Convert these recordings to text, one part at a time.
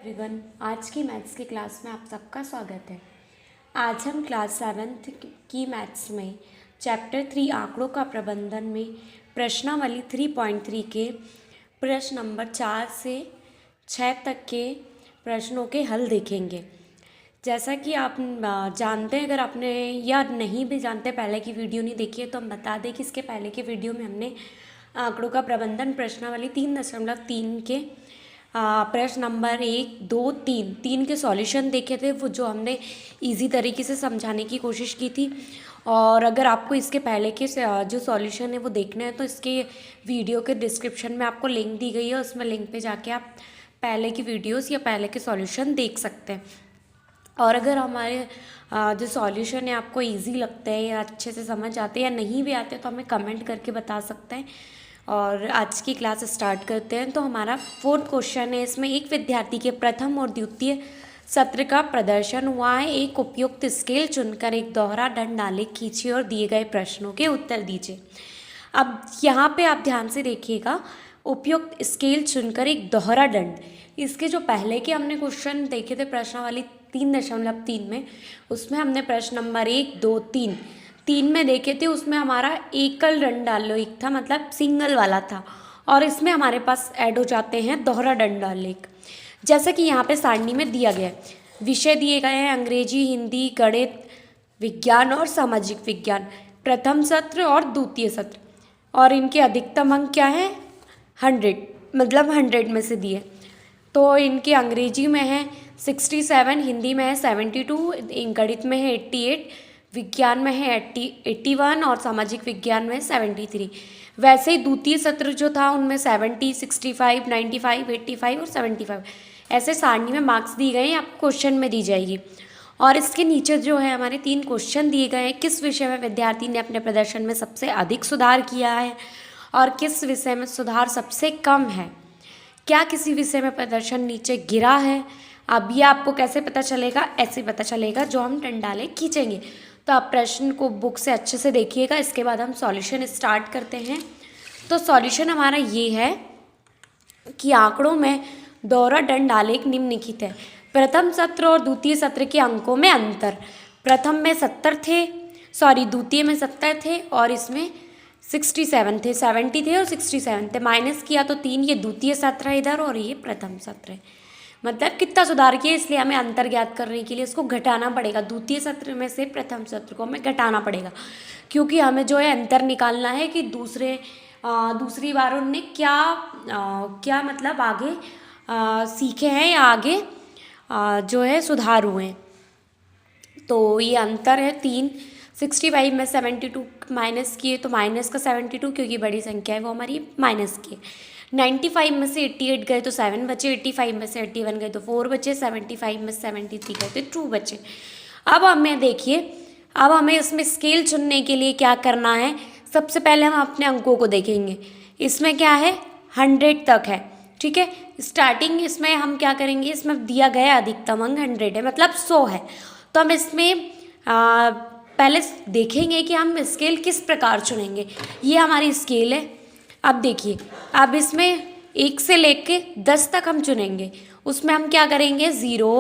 Everyone, आज की maths की क्लास में आप सबका स्वागत है। आज हम क्लास 7th की मैथ्स में चैप्टर 3 आंकड़ों का प्रबंधन में प्रश्नावली 3.3 के प्रश्न नंबर 4 से 6 तक के प्रश्नों के हल देखेंगे। जैसा कि आप जानते हैं, अगर आपने या नहीं भी जानते, पहले की वीडियो नहीं देखी है, तो हम बता दें कि इसके पहले के वीडियो में हमने आंकड़ों का प्रबंधन प्रश्नावली 3.3 के प्रश्न नंबर 1, 2, 3 के सॉल्यूशन देखे थे, वो जो हमने इजी तरीके से समझाने की कोशिश की थी। और अगर आपको इसके पहले के जो सॉल्यूशन है वो देखना है तो इसके वीडियो के डिस्क्रिप्शन में आपको लिंक दी गई है, उसमें लिंक पे जाके आप पहले की वीडियोस या पहले के सॉल्यूशन देख सकते हैं। और अगर हमारे जो सॉल्यूशन है आपको इजी लगता है या अच्छे से समझ आते हैं या नहीं भी आते तो हमें कमेंट करके बता सकते हैं। और आज की क्लास स्टार्ट करते हैं। तो हमारा 4th क्वेश्चन है, इसमें एक विद्यार्थी के प्रथम और द्वितीय सत्र का प्रदर्शन हुआ है। एक उपयुक्त स्केल चुनकर एक दोहरा दंड आलेख खींचिए और दिए गए प्रश्नों के उत्तर दीजिए। अब यहाँ पे आप ध्यान से देखिएगा, उपयुक्त स्केल चुनकर एक दोहरा दंड, इसके जो पहले के हमने क्वेश्चन देखे थे प्रश्नावली 3.3 में, उसमें हमने प्रश्न नंबर 1, 2, 3 में देखे थे, उसमें हमारा एकल दंड आलेख था, मतलब सिंगल वाला था। और इसमें हमारे पास ऐड हो जाते हैं दोहरा दंड आलेख। जैसा कि यहाँ पे सारणी में दिया गया है, विषय दिए गए हैं अंग्रेजी, हिंदी, गणित, विज्ञान और सामाजिक विज्ञान, प्रथम सत्र और द्वितीय सत्र। और इनके अधिकतम अंक क्या है? 100, मतलब 100 में से दिए। तो इनके अंग्रेजी में है 67, हिंदी में है 72, गणित में है 88, विज्ञान में है 81 और सामाजिक विज्ञान में 73। वैसे ही द्वितीय सत्र जो था उनमें 70, 65, 95, 85 और 75 ऐसे सारणी में मार्क्स दिए गए हैं, आपको क्वेश्चन में दी जाएगी। और इसके नीचे जो है हमारे 3 क्वेश्चन दिए गए हैं, किस विषय में विद्यार्थी ने अपने प्रदर्शन में सबसे अधिक सुधार किया है और किस विषय में सुधार सबसे कम है। क्या किसी विषय में प्रदर्शन नीचे गिरा है? अब ये आपको कैसे पता चलेगा? ऐसे पता चलेगा जो हम दंड आलेख खींचेंगे। तो आप प्रश्न को बुक से अच्छे से देखिएगा, इसके बाद हम सॉल्यूशन स्टार्ट करते हैं। तो सॉल्यूशन हमारा ये है कि आंकड़ों में दोहरा दंड आलेख निम्नलिखित है। प्रथम सत्र और द्वितीय सत्र के अंकों में अंतर, प्रथम में 70 थे, द्वितीय में 70 थे और इसमें 67 थे, 70 थे और 67 थे। माइनस किया तो 3, ये द्वितीय सत्र है इधर और ये प्रथम सत्र है। मतलब कितना सुधार किया, इसलिए हमें अंतर ज्ञात करने के लिए इसको घटाना पड़ेगा। द्वितीय सत्र में से प्रथम सत्र को हमें घटाना पड़ेगा, क्योंकि हमें जो है अंतर निकालना है कि दूसरी बार उनने क्या मतलब आगे सीखे हैं या आगे जो है सुधार हुए हैं। तो ये अंतर है 3। 65 में 72 माइनस किए तो माइनस का 72, क्योंकि बड़ी संख्या है वो हमारी माइनस की। 95 में से 88 गए तो 7 बचे, 85 में से 81 गए तो 4 बचे, 75 में 73 गए तो 2 बचे। अब हमें देखिए, अब हमें इसमें स्केल चुनने के लिए क्या करना है? सबसे पहले हम अपने अंकों को देखेंगे। इसमें क्या है? 100 तक है, ठीक है। स्टार्टिंग इसमें हम क्या करेंगे, इसमें दिया गया अधिकतम अंक 100 है, मतलब 100 है। तो हम इसमें पहले देखेंगे कि हम स्केल किस प्रकार चुनेंगे। ये हमारी स्केल है। अब देखिए, अब इसमें 1 से लेके 10 तक हम चुनेंगे। उसमें हम क्या करेंगे? 0,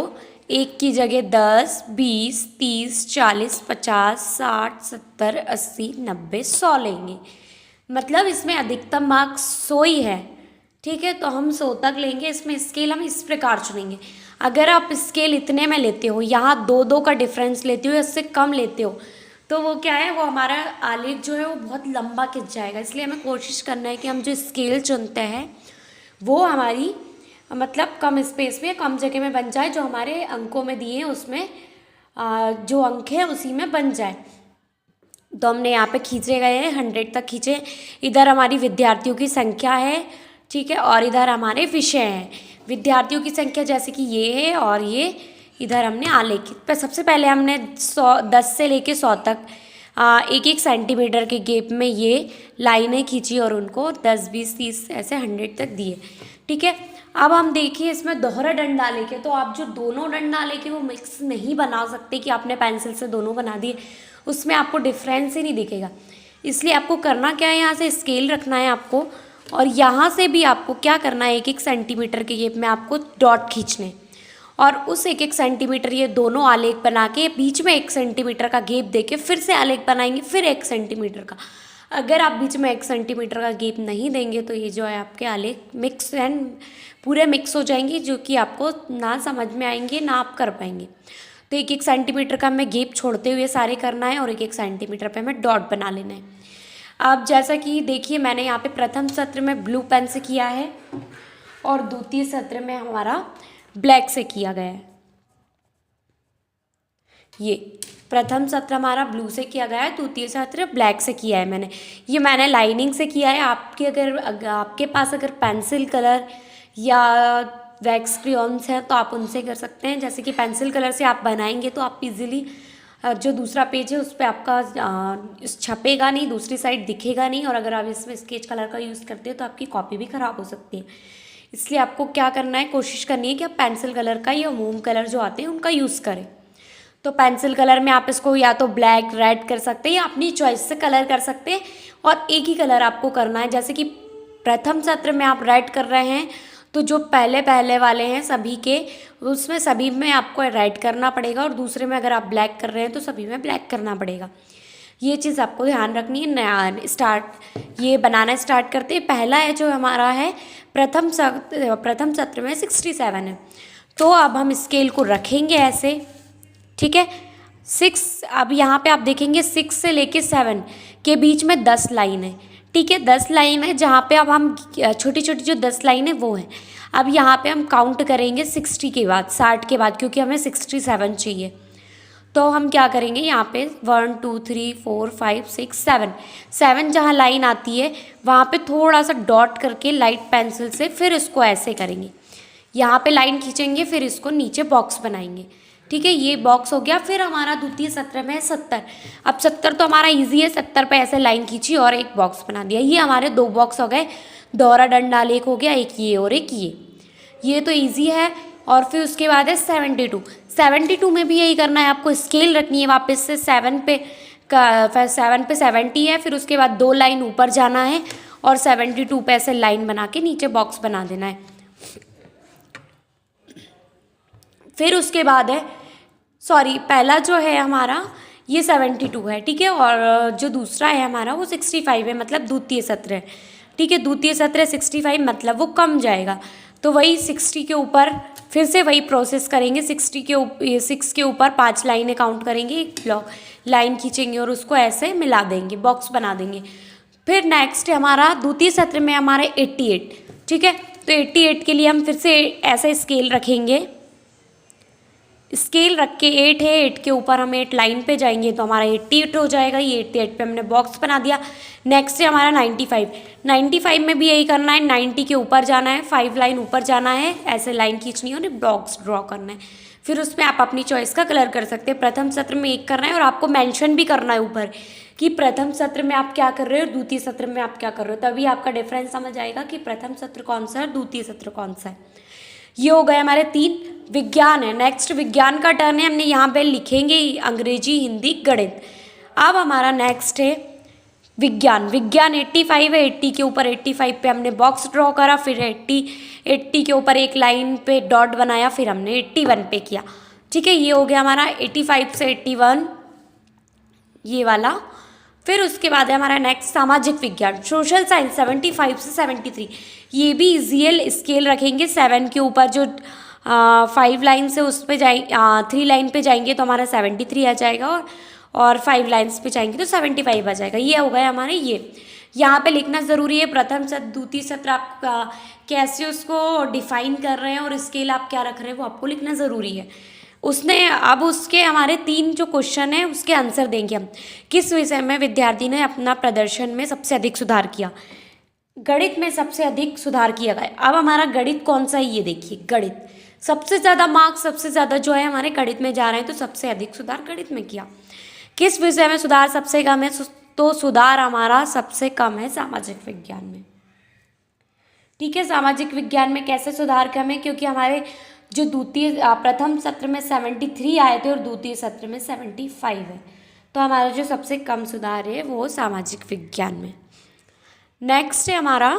1 की जगह 10, 20, 30, 40, 50, 60, 70, 80, 90, 100 लेंगे। मतलब इसमें अधिकतम मार्क्स 100 ही है, ठीक है। तो हम 100 तक लेंगे। इसमें स्केल हम इस प्रकार चुनेंगे। अगर आप स्केल इतने में लेते हो, यहाँ 2-2 का डिफरेंस लेते हो, इससे कम लेते हो, तो वो क्या है, वो हमारा आलेख जो है वो बहुत लंबा खिंच जाएगा। इसलिए हमें कोशिश करना है कि हम जो स्केल चुनते हैं वो हमारी मतलब कम स्पेस में, कम जगह में बन जाए, जो हमारे अंकों में दिए हैं उसमें जो अंक है उसी में बन जाए। तो हमने यहाँ पे खींचे गए हैं, 100 तक खींचे। इधर हमारी विद्यार्थियों की संख्या है, ठीक है, और इधर हमारे विषय हैं। विद्यार्थियों की संख्या जैसे कि ये है और ये इधर हमने आलेखित। पर सबसे पहले हमने 10 से लेके 100 तक 1-1 सेंटीमीटर के गैप में ये लाइनें खींची और उनको 10, 20, 30 ऐसे 100 तक दिए, ठीक है। अब हम देखिए, इसमें दोहरा दंड आलेख है, तो आप जो दोनों दंड आलेख है वो मिक्स नहीं बना सकते कि आपने पेंसिल से दोनों बना दिए, उसमें आपको डिफरेंस ही नहीं दिखेगा। इसलिए आपको करना क्या है, यहाँ से स्केल रखना है आपको, और यहाँ से भी आपको क्या करना है, 1-1 सेंटीमीटर के गैप में आपको डॉट खींचने। और उस 1-1 सेंटीमीटर ये दोनों आलेख बना के बीच में 1 सेंटीमीटर का गैप देके फिर से आलेख बनाएंगे, फिर 1 सेंटीमीटर का। अगर आप बीच में 1 सेंटीमीटर का गैप नहीं देंगे तो ये जो है आपके आलेख मिक्स एंड पूरे मिक्स हो जाएंगे, जो कि आपको ना समझ में आएंगे ना आप कर पाएंगे। तो 1-1 सेंटीमीटर का हमें गैप छोड़ते हुए सारे करना है और 1-1 सेंटीमीटर पे हमें डॉट बना लेना है। अब जैसा कि देखिए मैंने यहाँ पे प्रथम सत्र में ब्लू पेन से किया है और द्वितीय सत्र में हमारा ब्लैक से किया गया है। ये प्रथम सत्र हमारा ब्लू से किया गया है, द्वितीय सत्र ब्लैक से किया है मैंने। ये मैंने लाइनिंग से किया है। आपके अगर आपके पास अगर पेंसिल कलर या वैक्स क्रेयॉन्स हैं तो आप उनसे कर सकते हैं। जैसे कि पेंसिल कलर से आप बनाएंगे तो आप इजीली जो दूसरा पेज है उस पर आपका छपेगा नहीं, दूसरी साइड दिखेगा नहीं, और अगर आप इसमें स्केच कलर का यूज़ करते हैं तो आपकी कॉपी भी ख़राब हो सकती है। इसलिए आपको क्या करना है, कोशिश करनी है कि आप पेंसिल कलर का या मोम कलर जो आते हैं उनका यूज़ करें। तो पेंसिल कलर में आप इसको या तो ब्लैक, रेड कर सकते हैं या अपनी चॉइस से कलर कर सकते हैं, और एक ही कलर आपको करना है। जैसे कि प्रथम सत्र में आप रेड कर रहे हैं तो जो पहले वाले हैं सभी के, उसमें सभी में आपको रेड करना पड़ेगा, और दूसरे में अगर आप ब्लैक कर रहे हैं तो सभी में ब्लैक करना पड़ेगा। ये चीज़ आपको ध्यान रखनी है। नया ये बनाना स्टार्ट करते हैं। पहला है जो हमारा है प्रथम सत्र में 67 है। तो अब हम स्केल को रखेंगे ऐसे, ठीक है। 6, अब यहाँ पे आप देखेंगे 6 से लेके 7 के बीच में 10 लाइन है, ठीक है। 10 लाइन है जहाँ पे अब हम छोटी छोटी जो 10 लाइन है वो है। अब यहाँ पे हम काउंट करेंगे 60 के बाद, 60 के बाद, क्योंकि हमें 67 चाहिए। तो हम क्या करेंगे, यहाँ पे 1 2 3 4 5 6 7 जहाँ लाइन आती है वहाँ पे थोड़ा सा डॉट करके लाइट पेंसिल से फिर इसको ऐसे करेंगे, यहाँ पे लाइन खींचेंगे, फिर इसको नीचे बॉक्स बनाएंगे, ठीक है। ये बॉक्स हो गया। फिर हमारा द्वितीय सत्र में है 70। अब 70 तो हमारा इजी है, 70 पे ऐसे लाइन खींची और एक बॉक्स बना दिया। ये हमारे 2 बॉक्स हो गए, दोहरा डंडा लेख हो गया, एक ये और एक ये तो इजी है। और फिर उसके बाद है 72 में भी यही करना है, आपको स्केल रखनी है वापस से 7 पे 70 है, फिर उसके बाद 2 लाइन ऊपर जाना है और 72 पे ऐसे लाइन बना के नीचे बॉक्स बना देना है। फिर उसके बाद है पहला जो है हमारा ये 72 है, ठीक है, और जो दूसरा है हमारा वो 65 है, मतलब द्वितीय सत्र है, ठीक है। द्वितीय सत्र है 65, मतलब वो कम जाएगा। तो वही 60 के ऊपर फिर से वही प्रोसेस करेंगे। 6 के ऊपर 5 लाइनें काउंट करेंगे, एक ब्लॉक लाइन खींचेंगे और उसको ऐसे मिला देंगे, बॉक्स बना देंगे। फिर नेक्स्ट है हमारा द्वितीय सत्र में हमारे 88, ठीक है। तो 88 के लिए हम फिर से ऐसे स्केल रखेंगे, स्केल रख के 8 है, 8 के ऊपर हम 8 लाइन पे जाएंगे तो हमारा 88 हो जाएगा। ये 88 पे हमने बॉक्स बना दिया। नेक्स्ट है हमारा 95 में भी यही करना है, 90 के ऊपर जाना है, 5 लाइन ऊपर जाना है, ऐसे लाइन खींचनी है और बॉक्स ड्रॉ करना है। फिर उसमें आप अपनी चॉइस का कलर कर सकते हैं। प्रथम सत्र में एक करना है और आपको मेंशन भी करना है ऊपर कि प्रथम सत्र में आप क्या कर रहे हो और द्वितीय सत्र में आप क्या कर रहे हो, तभी आपका डिफरेंस समझ आएगा कि प्रथम सत्र कौन सा है और द्वितीय सत्र कौन सा है। ये हो गए हमारे 3। विज्ञान है, नेक्स्ट विज्ञान का टर्न है। हमने यहाँ पे लिखेंगे अंग्रेजी, हिंदी, गणित। अब हमारा नेक्स्ट है विज्ञान 85 है, 80 के ऊपर 85 पे हमने बॉक्स ड्रॉ करा, फिर 80 के ऊपर एक लाइन पे डॉट बनाया, फिर हमने 81 पे किया, ठीक है। ये हो गया हमारा 85 से 81 ये वाला। फिर उसके बाद है हमारा नेक्स्ट सामाजिक विज्ञान, सोशल साइंस 75 से 73। ये भी इजी स्केल रखेंगे, 7 के ऊपर जो 5 लाइन से उस पर 3 लाइन पे जाएंगे तो हमारा 73 आ जाएगा, और 5 लाइन्स पे जाएंगे तो 75 आ जाएगा। ये हो गया हमारे। ये यहाँ पे लिखना ज़रूरी है, प्रथम सत्र द्वितीय सत्र आप कैसे उसको डिफाइन कर रहे हैं और स्केल आप क्या रख रहे हैं वो आपको लिखना ज़रूरी है। अब उसके हमारे 3 जो क्वेश्चन है उसके आंसर देंगे हम। किस विषय में विद्यार्थी ने अपना प्रदर्शन में सबसे अधिक सुधार किया? गणित में सबसे अधिक सुधार किया गया। अब हमारा गणित कौन सा है ये देखिए, गणित सबसे ज़्यादा मार्क्स, सबसे ज़्यादा जो है हमारे गणित में जा रहे हैं, तो सबसे अधिक सुधार गणित में किया। किस विषय में सुधार सबसे कम है? तो सुधार हमारा सबसे कम है सामाजिक विज्ञान में, ठीक है। सामाजिक विज्ञान में कैसे सुधार कम है? क्योंकि हमारे जो प्रथम सत्र में 73 आए थे और द्वितीय सत्र में 75 है, तो हमारा जो सबसे कम सुधार है वो सामाजिक विज्ञान में। नेक्स्ट है हमारा,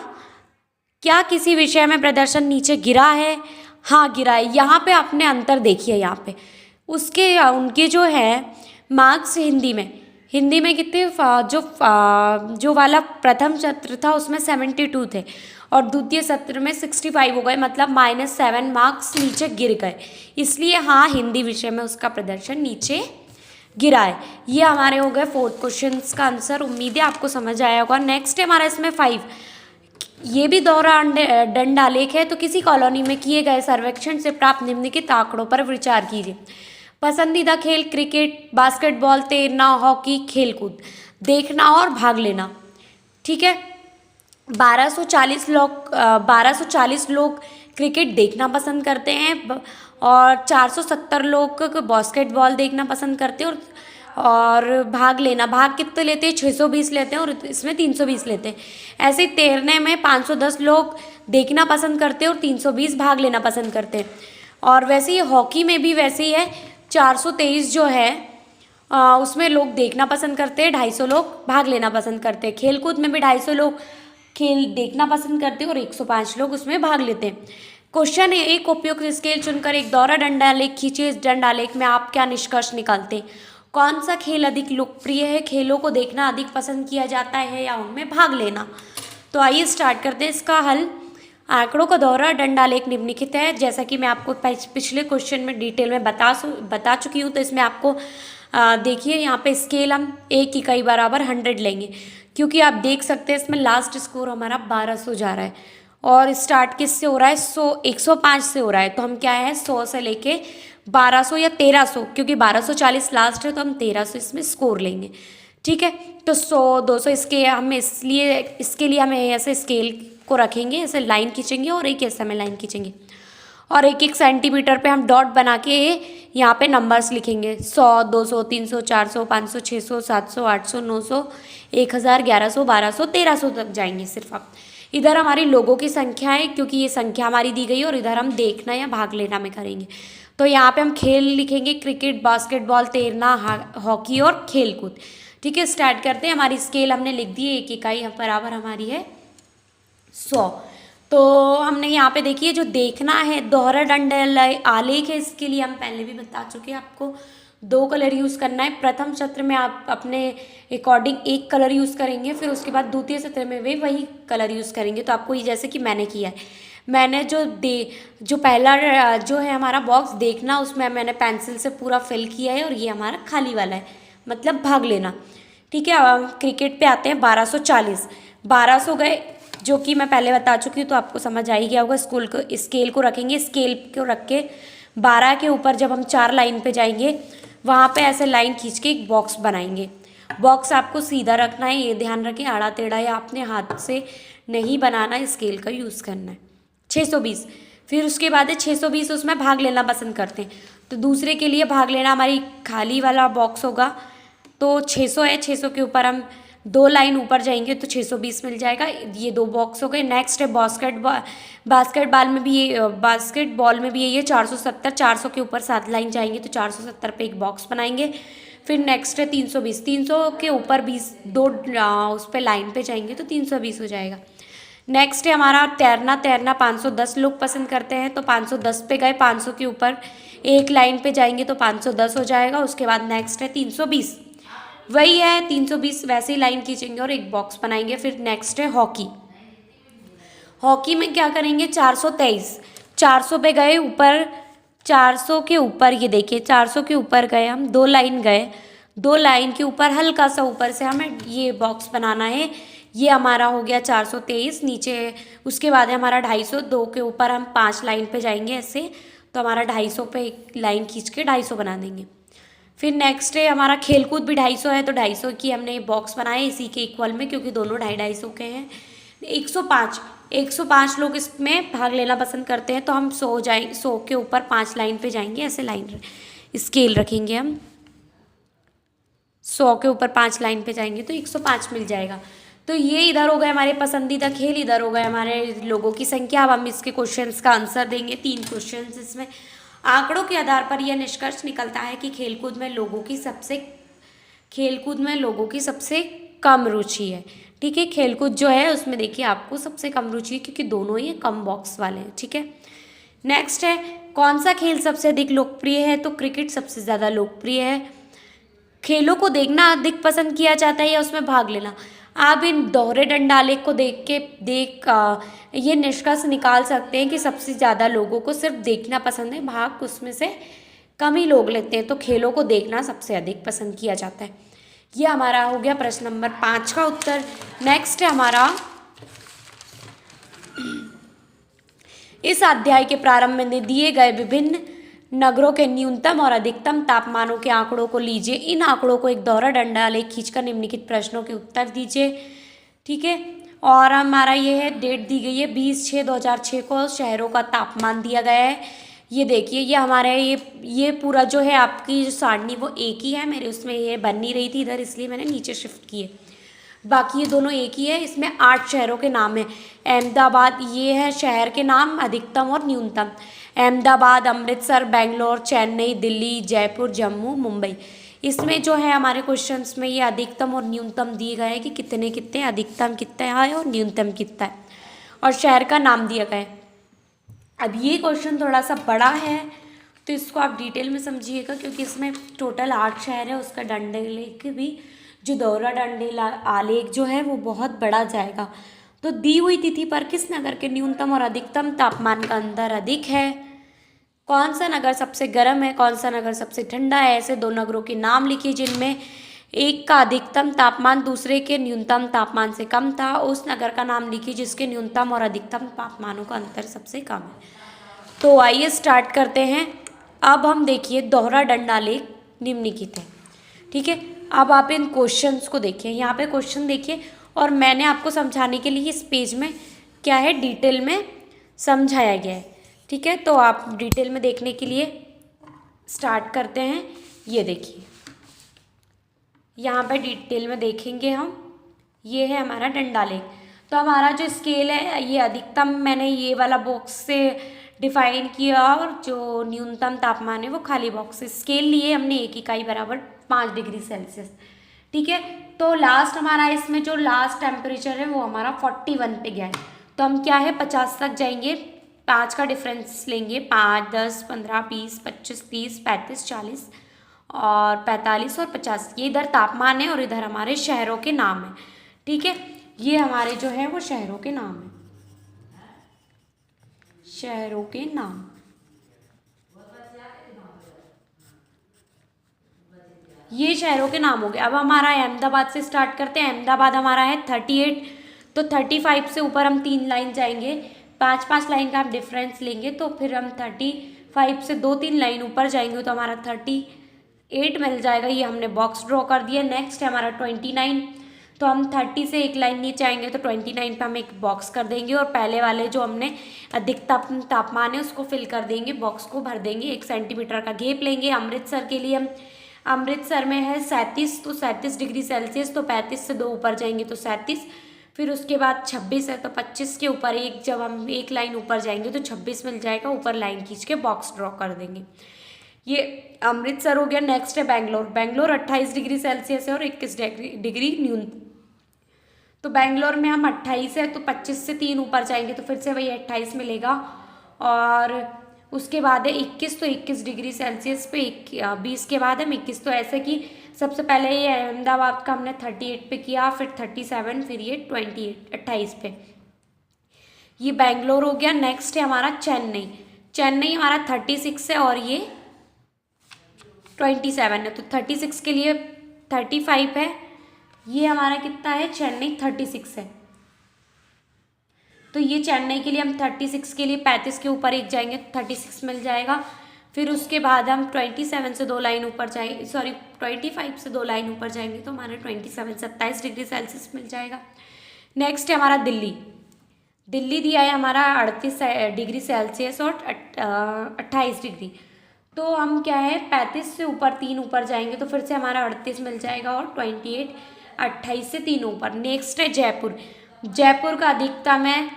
क्या किसी विषय में प्रदर्शन नीचे गिरा है? हाँ गिरा है। यहाँ पे आपने अंतर देखिए, यहाँ पे उसके उनके जो है मार्क्स हिंदी में कितने जो वाला प्रथम सत्र था उसमें 72 थे और द्वितीय सत्र में 65 हो गए, मतलब -7 मार्क्स नीचे गिर गए। इसलिए हाँ, हिंदी विषय में उसका प्रदर्शन नीचे गिरा है। ये हमारे हो गए 4 क्वेश्चंस का आंसर। उम्मीद है आपको समझ आया होगा। नेक्स्ट है हमारा इसमें 5, ये भी दोहरा दंडालेख है। तो किसी कॉलोनी में किए गए सर्वेक्षण से प्राप्त निम्नलिखित आंकड़ों पर विचार कीजिए। पसंदीदा खेल क्रिकेट, बास्केटबॉल, तैरना, हॉकी, खेलकूद, देखना और भाग लेना। ठीक है, 1240 लोग क्रिकेट देखना पसंद करते हैं और 470 लोग बास्केटबॉल देखना पसंद करते हैं और भाग कितने लेते हैं, 620 लेते हैं और इसमें 320 लेते हैं। ऐसे ही तैरने में 510 लोग देखना पसंद करते हैं और 320 भाग लेना पसंद करते हैं। और वैसे ही हॉकी में भी वैसे ही है, 423 जो है उसमें लोग देखना पसंद करते हैं, 250 लोग भाग लेना पसंद करते हैं। खेलकूद में भी 250 लोग खेल देखना पसंद करते हैं और 105 लोग उसमें भाग लेते हैं। क्वेश्चन है, एक उपयुक्त स्केल चुनकर एक दोहरा दंडालेख खींचे। इस दंडालेख में आप क्या निष्कर्ष निकालते हैं? कौन सा खेल अधिक लोकप्रिय है? खेलों को देखना अधिक पसंद किया जाता है या उनमें भाग लेना? तो आइए स्टार्ट करते हैं इसका हल। आंकड़ों का दोहरा दंडालेख निम्नलिखित है। जैसा कि मैं आपको पिछले क्वेश्चन में डिटेल में बता चुकी हूँ। तो इसमें आपको देखिए यहाँ पे स्केल हम 1 इकाई बराबर 100 लेंगे, क्योंकि आप देख सकते हैं इसमें लास्ट स्कोर हमारा 1200 जा रहा है और स्टार्ट किससे हो रहा है, 105 से हो रहा है। तो हम क्या है 100 से लेके 1200 या 1300, क्योंकि 1240 लास्ट है तो हम 1300 इसमें स्कोर लेंगे। ठीक है, तो 100 200 इसके लिए हमें ऐसे स्केल को रखेंगे, ऐसे लाइन खींचेंगे और एक ऐसे में लाइन खींचेंगे और 1-1 सेंटीमीटर पे हम डॉट बना के यहाँ पे नंबर्स लिखेंगे। 100, 200, 300, 400, 500, 600, 700, 800, 900, 1000, 1100, 1200, 1300 तक जाएंगे सिर्फ आप। इधर हमारी लोगों की संख्या है, क्योंकि ये संख्या हमारी दी गई, और इधर हम देखना या भाग लेना में करेंगे। तो यहाँ पे हम खेल लिखेंगे, क्रिकेट, बास्केटबॉल, तैरना, हॉकी और खेलकूद। ठीक है, स्टार्ट करते हैं। हमारी स्केल हमने लिख दी है, 1 इकाई बराबर हमारी है 100। तो हमने यहाँ पे देखिए जो देखना है दोहरा दंडालेख है, इसके लिए हम पहले भी बता चुके हैं आपको 2 कलर यूज़ करना है। प्रथम सत्र में आप अपने अकॉर्डिंग 1 कलर यूज़ करेंगे, फिर उसके बाद द्वितीय सत्र में भी वही कलर यूज़ करेंगे। तो आपको ये जैसे कि मैंने किया है, मैंने जो पहला जो है हमारा बॉक्स देखना, उसमें मैंने पेंसिल से पूरा फिल किया है और ये हमारा खाली वाला है, मतलब भाग लेना। ठीक है, अब क्रिकेट पे आते हैं। 1240 गए, जो कि मैं पहले बता चुकी हूँ, तो आपको समझ आ ही गया होगा। स्केल को रखेंगे, स्केल को रख के 12 के ऊपर जब हम 4 लाइन पे जाएंगे, वहाँ पे ऐसे लाइन खींच के एक बॉक्स बनाएंगे। बॉक्स आपको सीधा रखना है, ये ध्यान रखें, आड़ा टेढ़ा या अपने हाथ से नहीं बनाना है, स्केल का यूज़ करना है। 620, फिर उसके बाद है 620, उसमें भाग लेना पसंद करते हैं, तो दूसरे के लिए भाग लेना हमारी खाली वाला बॉक्स होगा। तो 600 है, 600 के ऊपर हम 2 लाइन ऊपर जाएंगे तो 620 मिल जाएगा। ये 2 बॉक्स हो गए। नेक्स्ट है बास्केटबॉल में भी ये 470, 400 के ऊपर 7 लाइन जाएंगे तो 470 पे एक बॉक्स बनाएंगे। फिर नेक्स्ट है 320, 300 के ऊपर 2 उस पर लाइन पे जाएंगे तो 320 हो जाएगा। नेक्स्ट है हमारा तैरना 510 लोग पसंद करते हैं, तो 510 पे गए, 500 के ऊपर 1 लाइन पे जाएंगे तो 510 हो जाएगा। उसके बाद नेक्स्ट है 320, वही है 320, वैसे ही लाइन खींचेंगे और एक बॉक्स बनाएंगे। फिर नेक्स्ट है हॉकी में क्या करेंगे, 423, 400 पे गए ऊपर, 400 के ऊपर ये देखिए 400 के ऊपर गए हम, 2 लाइन गए, 2 लाइन के ऊपर हल्का सा ऊपर से हमें ये बॉक्स बनाना है। ये हमारा हो गया 423 नीचे। उसके बाद है हमारा 250, 2 के ऊपर हम 5 लाइन पे जाएंगे ऐसे, तो हमारा 250 पे एक लाइन खींच के 250 बना देंगे। फिर नेक्स्ट है हमारा खेलकूद भी 250 है, तो 250 की हमने बॉक्स बनाए इसी के इक्वल में, क्योंकि दोनों 250 के हैं। 105 लोग इसमें भाग लेना पसंद करते हैं, तो हम 100 के ऊपर 5 लाइन पे जाएंगे, ऐसे लाइन स्केल रखेंगे हम। 100 के ऊपर 5 लाइन पे जाएंगे तो 105 मिल जाएगा। तो ये इधर हो गए हमारे पसंदीदा खेल, इधर हो गए हमारे लोगों की संख्या। अब हम इसके क्वेश्चंस का आंसर देंगे, 3 क्वेश्चंस इसमें। आंकड़ों के आधार पर यह निष्कर्ष निकलता है कि खेलकूद में लोगों की सबसे कम रुचि है। ठीक है, खेलकूद जो है उसमें देखिए आपको सबसे कम रुचि है, क्योंकि दोनों ही कम बॉक्स वाले हैं। ठीक है, नेक्स्ट है कौन सा खेल सबसे अधिक लोकप्रिय है, तो क्रिकेट सबसे ज़्यादा लोकप्रिय है। खेलों को देखना अधिक पसंद किया जाता है या उसमें भाग लेना। आप इन दोहरे डंडालेख को ये निष्कर्ष निकाल सकते हैं कि सबसे ज़्यादा लोगों को सिर्फ देखना पसंद है, भाग उसमें से कम ही लोग लेते हैं, तो खेलों को देखना सबसे अधिक पसंद किया जाता है। ये हमारा हो गया प्रश्न नंबर 5 का उत्तर। नेक्स्ट है हमारा, इस अध्याय के प्रारंभ में दिए गए विभिन्न नगरों के न्यूनतम और अधिकतम तापमानों के आंकड़ों को लीजिए। इन आंकड़ों को एक दोहरा डंडालेख खींचकर निम्नलिखित प्रश्नों के उत्तर दीजिए। ठीक है, और हमारा ये है, डेट दी गई है 20/6/2006 को शहरों का तापमान दिया गया है। ये देखिए, ये हमारे ये पूरा जो है आपकी जो सारणी वो एक ही है, मेरे उसमें ये बन नहीं रही थी इधर, इसलिए मैंने नीचे शिफ्ट की है। बाकी ये दोनों एक ही है। इसमें 8 शहरों के नाम है। अहमदाबाद, ये है शहर के नाम अधिकतम और न्यूनतम। अहमदाबाद, अमृतसर, बेंगलोर, चेन्नई, दिल्ली, जयपुर, जम्मू, मुंबई। इसमें जो है हमारे क्वेश्चंस में ये अधिकतम और न्यूनतम दिए गए हैं कि कितने कितने, अधिकतम कितना है और न्यूनतम कितना है, और शहर का नाम दिया गया है। अब ये क्वेश्चन थोड़ा सा बड़ा है, तो इसको आप डिटेल में समझिएगा, क्योंकि इसमें टोटल 8 शहर है, उसका डंडालेख भी जो दोहरा आलेख जो है वो बहुत बड़ा जाएगा। तो दी हुई तिथि पर किस नगर के न्यूनतम और अधिकतम तापमान का अंतर अधिक है, कौन सा नगर सबसे गर्म है, कौन सा नगर सबसे ठंडा है। ऐसे 2 नगरों के नाम लिखिए जिनमें एक का अधिकतम तापमान दूसरे के न्यूनतम तापमान से कम था। उस नगर का नाम लिखिए जिसके न्यूनतम और अधिकतम तापमानों का अंतर सबसे कम है। तो आइए स्टार्ट करते हैं। अब हम देखिए दोहरा डंडालेख निम्नलिखित है। ठीक है, अब आप इन क्वेश्चंस को देखिए, यहाँ पे क्वेश्चन देखिए, और मैंने आपको समझाने के लिए इस पेज में क्या है डिटेल में समझाया गया है। ठीक है, तो आप डिटेल में देखने के लिए स्टार्ट करते हैं। ये देखिए, यहाँ पे डिटेल में देखेंगे हम, ये है हमारा डंडालेख। तो हमारा जो स्केल है ये अधिकतम मैंने ये वाला बॉक्स से डिफाइन किया, और जो न्यूनतम तापमान है वो खाली बॉक्स से। स्केल लिए हमने 1 इकाई बराबर 5 डिग्री सेल्सियस। ठीक है, तो लास्ट हमारा इसमें जो लास्ट टेम्परेचर है वो हमारा 41 पे गया है। तो हम क्या है 50 तक जाएंगे, 5 का डिफरेंस लेंगे, 5, 10, 15, 20, 25, 30, 35, 40 और 45 और 50। ये इधर तापमान है और इधर हमारे शहरों के नाम है। ठीक है, ये हमारे जो है वो शहरों के नाम है, शहरों के नाम। ये शहरों के नाम हो गए। अब हमारा अहमदाबाद से स्टार्ट करते हैं। अहमदाबाद हमारा है 38, तो 35 से ऊपर हम 3 लाइन जाएंगे, 5-5 लाइन का हम डिफरेंस लेंगे, तो फिर हम 35 से 2-3 लाइन ऊपर जाएंगे तो हमारा 38 मिल जाएगा। ये हमने बॉक्स ड्रॉ कर दिया। नेक्स्ट है हमारा 29, तो हम 30 से 1 लाइन नीचे आएंगे तो 29 पे हम एक बॉक्स कर देंगे, और पहले वाले जो हमने अधिकतम तापमान है उसको फिल कर देंगे, बॉक्स को भर देंगे। 1 सेंटीमीटर का घेप लेंगे। अमृतसर के लिए हम, अमृतसर में है 37, तो 37 डिग्री सेल्सियस, तो 35 से 2 ऊपर जाएंगे तो 37, फिर उसके बाद 26 है तो 25 के ऊपर जब हम 1 लाइन ऊपर जाएंगे तो 26 मिल जाएगा, ऊपर लाइन खींच के बॉक्स ड्रॉ कर देंगे। ये अमृतसर हो गया। नेक्स्ट है बेंगलोर। बेंगलोर 28 डिग्री सेल्सियस है और 21 डिग्री न्यूनतम। तो बेंगलोर में हम 28 है तो 25 से 3 ऊपर जाएंगे तो फिर से वही 28 मिलेगा, और उसके बाद है 21, तो 21 डिग्री सेल्सियस पे 20 के बाद हम 21। तो ऐसे कि सबसे पहले ये अहमदाबाद का हमने 38 पे किया, फिर 37, फिर ये 28 पे। ये बेंगलोर हो गया। नेक्स्ट है हमारा चेन्नई। चेन्नई हमारा 36 है और ये 27 है, तो 36 के लिए 35 है। ये हमारा कितना है, चेन्नई 36 है, तो ये चेन्नई के लिए हम 36 के लिए 35 के ऊपर 1 जाएंगे तो 36 मिल जाएगा। फिर उसके बाद हम 27 से 2 लाइन ऊपर जाएंगे, 25 से 2 लाइन ऊपर जाएंगे तो हमारा 27 डिग्री सेल्सियस मिल जाएगा। नेक्स्ट है हमारा दिल्ली। दिल्ली दिया है हमारा 38 डिग्री सेल्सियस और 28 डिग्री, तो हम क्या है 35 से ऊपर 3 ऊपर जाएंगे तो फिर से हमारा 38 मिल जाएगा, और 28, 28 से 3 ऊपर। नेक्स्ट है जयपुर। जयपुर का अधिकतम है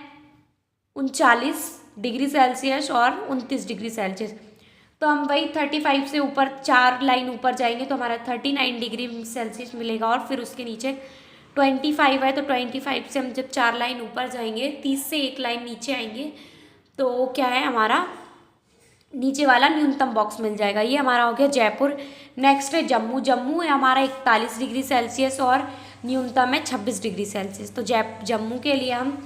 39 डिग्री सेल्सियस और 29 डिग्री सेल्सियस, तो हम वही 35 से ऊपर 4 लाइन ऊपर जाएंगे तो हमारा 39 डिग्री सेल्सियस मिलेगा, और फिर उसके नीचे 25 है तो 25 से हम जब 4 लाइन ऊपर जाएंगे, 30 से 1 लाइन नीचे आएंगे तो क्या है हमारा नीचे वाला न्यूनतम बॉक्स मिल जाएगा। ये हमारा हो गया जयपुर। नेक्स्ट है जम्मू। जम्मू है हमारा 41 डिग्री सेल्सियस और न्यूनतम है 26 डिग्री सेल्सियस। तो जम्मू के लिए हम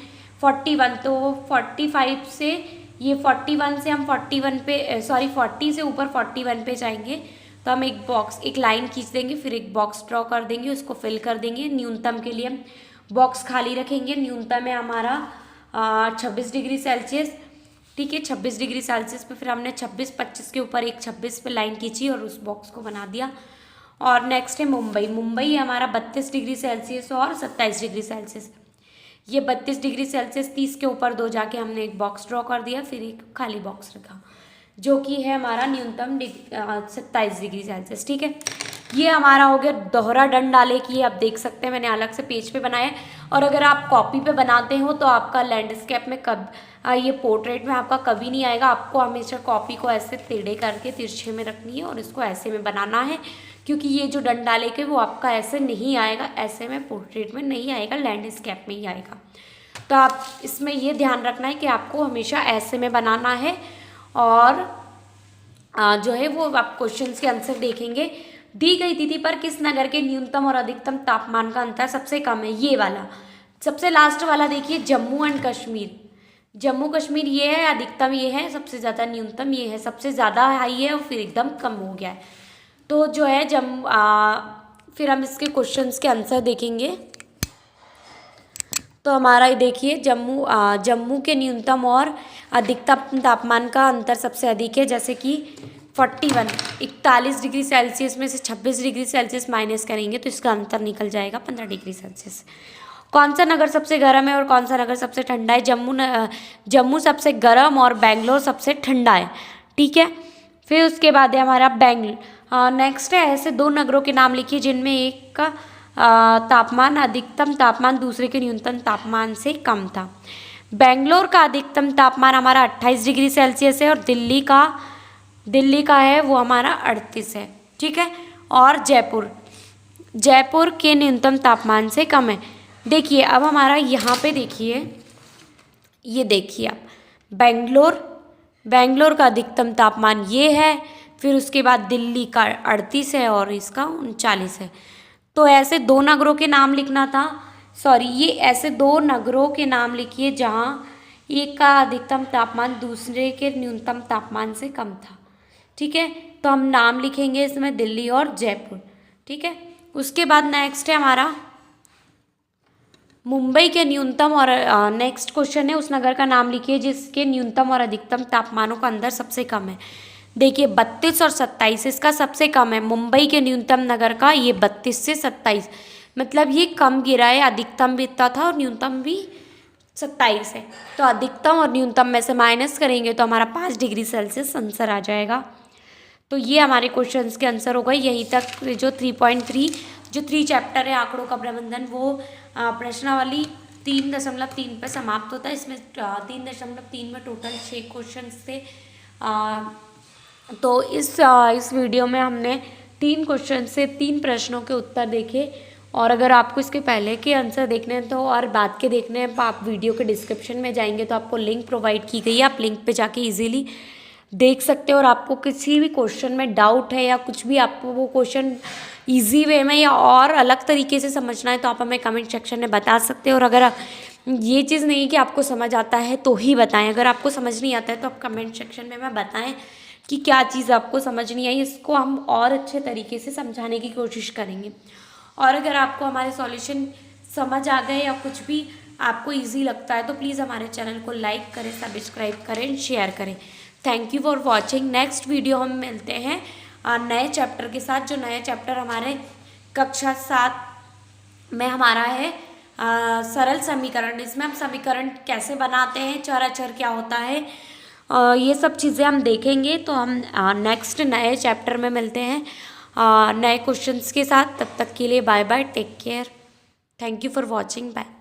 41, तो 45 से ये 41 से हम 41 पे 40 से ऊपर 41 पे जाएंगे। तो हम एक लाइन खींच देंगे, फिर एक बॉक्स ड्रॉ कर देंगे, उसको फिल कर देंगे। न्यूनतम के लिए हम बॉक्स खाली रखेंगे। न्यूनतम है हमारा 26 डिग्री सेल्सियस, ठीक है। 26 डिग्री सेल्सियस पे फिर हमने 26, 25 के ऊपर एक 26 पे लाइन खींची और उस बॉक्स को बना दिया। और नेक्स्ट है मुंबई। मुंबई है हमारा 32 डिग्री सेल्सियस और 27 डिग्री सेल्सियस। ये 32 डिग्री सेल्सियस 30 के ऊपर 2 जाके हमने एक बॉक्स ड्रॉ कर दिया, फिर एक खाली बॉक्स रखा, जो कि है हमारा न्यूनतम 27 डिग्री सेल्सियस, ठीक है। ये हमारा हो गया दोहरा डंड आलेख। ये आप देख सकते हैं मैंने अलग से पेज पे बनाया है। और अगर आप कॉपी पे बनाते हो तो आपका लैंडस्केप में ये पोर्ट्रेट में आपका कभी नहीं आएगा। आपको हमेशा कॉपी को ऐसे टेढ़े करके तिरछे में रखनी है और इसको ऐसे में बनाना है, क्योंकि ये जो डंड आलेख है वो आपका ऐसे नहीं आएगा, ऐसे में पोर्ट्रेट में नहीं आएगा, लैंडस्केप में ही आएगा। तो आप इसमें ये ध्यान रखना है कि आपको हमेशा ऐसे में बनाना है। और जो है वो आप क्वेश्चंस के आंसर देखेंगे। दी गई तिथि पर किस नगर के न्यूनतम और अधिकतम तापमान का अंतर सबसे कम है? ये वाला सबसे लास्ट वाला देखिए, जम्मू एंड कश्मीर। जम्मू कश्मीर ये है, अधिकतम ये है, सबसे ज़्यादा न्यूनतम ये है, सबसे ज़्यादा हाई है और फिर एकदम कम हो गया है। तो जो है फिर हम इसके क्वेश्चंस के आंसर देखेंगे। तो हमारा ये देखिए, जम्मू के न्यूनतम और अधिकतम तापमान का अंतर सबसे अधिक है, जैसे कि 41 डिग्री सेल्सियस में से 26 डिग्री सेल्सियस माइनस करेंगे तो इसका अंतर निकल जाएगा 15 डिग्री सेल्सियस। कौन सा नगर सबसे गर्म है और कौन सा नगर सबसे ठंडा है? जम्मू सबसे गर्म और बेंगलोर सबसे ठंडा है, ठीक है। फिर उसके बाद है हमारा नेक्स्ट है, ऐसे 2 नगरों के नाम लिखिए जिनमें एक का तापमान अधिकतम तापमान दूसरे के न्यूनतम तापमान से कम था। बेंगलोर का अधिकतम तापमान हमारा 28 डिग्री सेल्सियस है और दिल्ली का है वो हमारा 38 है, ठीक है। और जयपुर के न्यूनतम तापमान से कम है। देखिए अब हमारा यहाँ पे देखिए, ये देखिए आप, बेंगलोर का अधिकतम तापमान ये है, फिर उसके बाद दिल्ली का 38 है और इसका 39 है। तो ऐसे 2 नगरों के नाम लिखना था, ये ऐसे 2 नगरों के नाम लिखिए जहाँ एक का अधिकतम तापमान दूसरे के न्यूनतम तापमान से कम था, ठीक है। तो हम नाम लिखेंगे इसमें दिल्ली और जयपुर, ठीक है। उसके बाद नेक्स्ट है हमारा मुंबई के न्यूनतम और नेक्स्ट क्वेश्चन है, उस नगर का नाम लिखिए जिसके न्यूनतम और अधिकतम तापमानों का अंतर सबसे कम है। देखिए 32 और 27, इसका सबसे कम है मुंबई के न्यूनतम नगर का, ये 32 से 27, मतलब ये कम गिरा है, अधिकतम भी इतना था और न्यूनतम भी 27 है। तो अधिकतम और न्यूनतम में से माइनस करेंगे तो हमारा 5 डिग्री सेल्सियस आंसर आ जाएगा। तो ये हमारे क्वेश्चंस के आंसर हो गए। यहीं तक जो 3 चैप्टर है आंकड़ों का प्रबंधन, वो प्रश्नावली 3.3 पर समाप्त होता है। इसमें 3.3 में टोटल 6 क्वेश्चन थे। तो इस वीडियो में हमने 3 क्वेश्चन से 3 प्रश्नों के उत्तर देखे। और अगर आपको इसके पहले के आंसर देखने हैं तो और बाद के देखने हैं, आप वीडियो के डिस्क्रिप्शन में जाएंगे तो आपको लिंक प्रोवाइड की गई है, आप लिंक पे जाके इजीली देख सकते हो। और आपको किसी भी क्वेश्चन में डाउट है या कुछ भी आपको वो क्वेश्चन इजी वे में या और अलग तरीके से समझना है तो आप हमें कमेंट सेक्शन में बता सकते हो। और अगर ये चीज़ नहीं कि आपको समझ आता है तो ही बताएं, अगर आपको समझ नहीं आता है तो आप कमेंट सेक्शन में हमें बताएं कि क्या चीज़ आपको समझ नहीं आई, इसको हम और अच्छे तरीके से समझाने की कोशिश करेंगे। और अगर आपको हमारे सॉल्यूशन समझ आ गए या कुछ भी आपको ईजी लगता है तो प्लीज़ हमारे चैनल को लाइक करें, सब्सक्राइब करें, शेयर करें। Thank you for watching. Next video हम मिलते हैं नए चैप्टर के साथ। जो नए चैप्टर हमारे कक्षा 7 में हमारा है सरल समीकरण। इसमें हम समीकरण कैसे बनाते हैं, चर अचर क्या होता है, ये सब चीज़ें हम देखेंगे। तो हम नेक्स्ट नए चैप्टर में मिलते हैं नए क्वेश्चंस के साथ। तब तक के लिए bye bye, take care, thank you for watching, bye.